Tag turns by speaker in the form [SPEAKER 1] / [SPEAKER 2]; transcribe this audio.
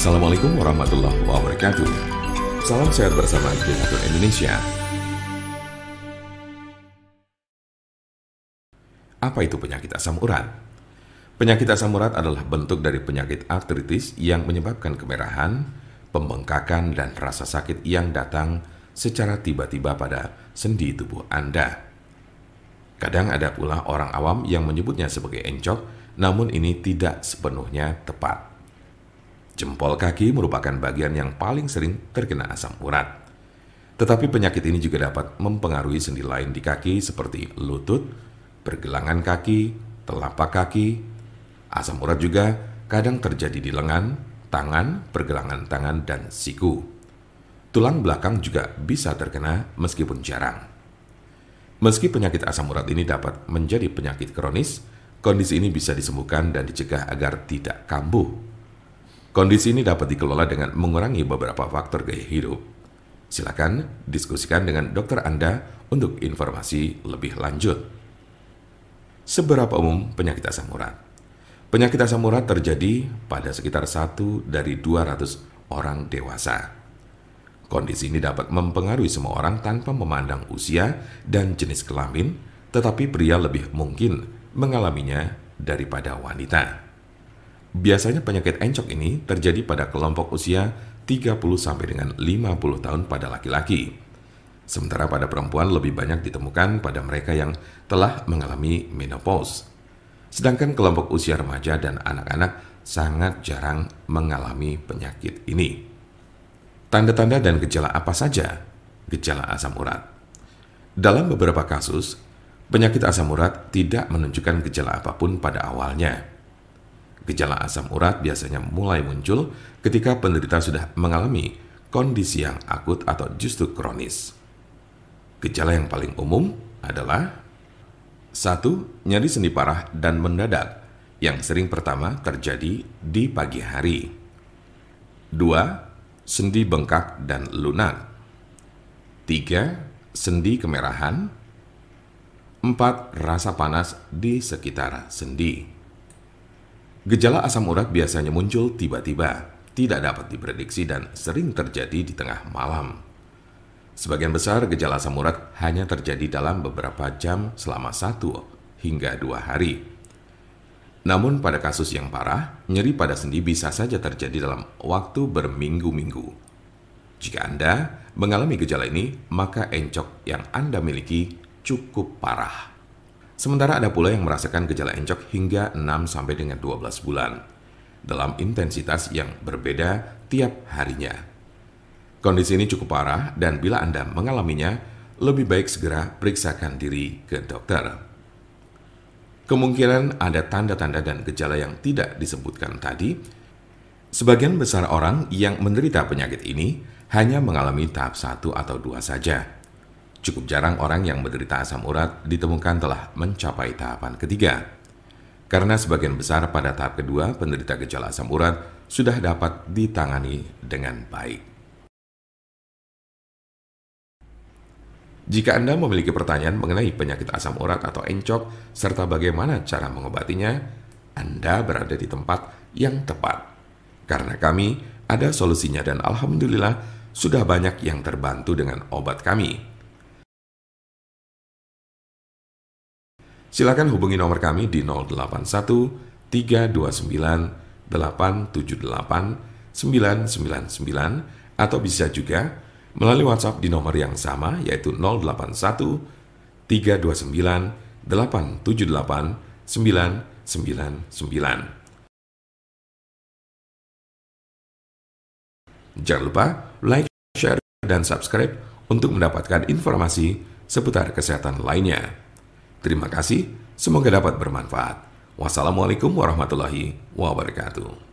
[SPEAKER 1] Assalamualaikum warahmatullahi wabarakatuh. Salam sehat bersama Denatur Indonesia. Apa itu penyakit asam urat? Penyakit asam urat adalah bentuk dari penyakit artritis yang menyebabkan kemerahan, pembengkakan, dan rasa sakit yang datang secara tiba-tiba pada sendi tubuh Anda. Kadang ada pula orang awam yang menyebutnya sebagai encok, namun ini tidak sepenuhnya tepat. Jempol kaki merupakan bagian yang paling sering terkena asam urat. Tetapi penyakit ini juga dapat mempengaruhi sendi lain di kaki seperti lutut, pergelangan kaki, telapak kaki. Asam urat juga kadang terjadi di lengan, tangan, pergelangan tangan, dan siku. Tulang belakang juga bisa terkena meskipun jarang. Meski penyakit asam urat ini dapat menjadi penyakit kronis, kondisi ini bisa disembuhkan dan dicegah agar tidak kambuh. Kondisi ini dapat dikelola dengan mengurangi beberapa faktor gaya hidup. Silakan diskusikan dengan dokter Anda untuk informasi lebih lanjut. Seberapa umum penyakit asam urat? Penyakit asam urat terjadi pada sekitar 1 dari 200 orang dewasa. Kondisi ini dapat mempengaruhi semua orang tanpa memandang usia dan jenis kelamin, tetapi pria lebih mungkin mengalaminya daripada wanita. Biasanya penyakit encok ini terjadi pada kelompok usia 30 sampai dengan 50 tahun pada laki-laki. Sementara pada perempuan lebih banyak ditemukan pada mereka yang telah mengalami menopause. Sedangkan kelompok usia remaja dan anak-anak sangat jarang mengalami penyakit ini. Tanda-tanda dan gejala apa saja gejala asam urat? Dalam beberapa kasus, penyakit asam urat tidak menunjukkan gejala apapun pada awalnya. Gejala asam urat biasanya mulai muncul ketika penderita sudah mengalami kondisi yang akut atau justru kronis. Gejala yang paling umum adalah 1. Nyeri sendi parah dan mendadak yang sering pertama terjadi di pagi hari. 2. Sendi bengkak dan lunak. 3. Sendi kemerahan. 4. Rasa panas di sekitar sendi. Gejala asam urat biasanya muncul tiba-tiba, tidak dapat diprediksi dan sering terjadi di tengah malam. Sebagian besar gejala asam urat hanya terjadi dalam beberapa jam selama 1 hingga 2 hari. Namun pada kasus yang parah, nyeri pada sendi bisa saja terjadi dalam waktu berminggu-minggu. Jika Anda mengalami gejala ini, maka encok yang Anda miliki cukup parah. Sementara ada pula yang merasakan gejala encok hingga 6 sampai dengan 12 bulan dalam intensitas yang berbeda tiap harinya. Kondisi ini cukup parah dan bila Anda mengalaminya, lebih baik segera periksakan diri ke dokter. Kemungkinan ada tanda-tanda dan gejala yang tidak disebutkan tadi. Sebagian besar orang yang menderita penyakit ini hanya mengalami tahap 1 atau 2 saja. Cukup jarang orang yang menderita asam urat ditemukan telah mencapai tahapan ketiga. Karena sebagian besar pada tahap kedua penderita gejala asam urat sudah dapat ditangani dengan baik. Jika Anda memiliki pertanyaan mengenai penyakit asam urat atau encok serta bagaimana cara mengobatinya, Anda berada di tempat yang tepat. Karena kami ada solusinya dan alhamdulillah sudah banyak yang terbantu dengan obat kami. Silakan hubungi nomor kami di 081 329 878 999 atau bisa juga melalui WhatsApp di nomor yang sama yaitu 081 329 878 999. Jangan lupa like, share, dan subscribe untuk mendapatkan informasi seputar kesehatan lainnya. Terima kasih, semoga dapat bermanfaat. Wassalamualaikum warahmatullahi wabarakatuh.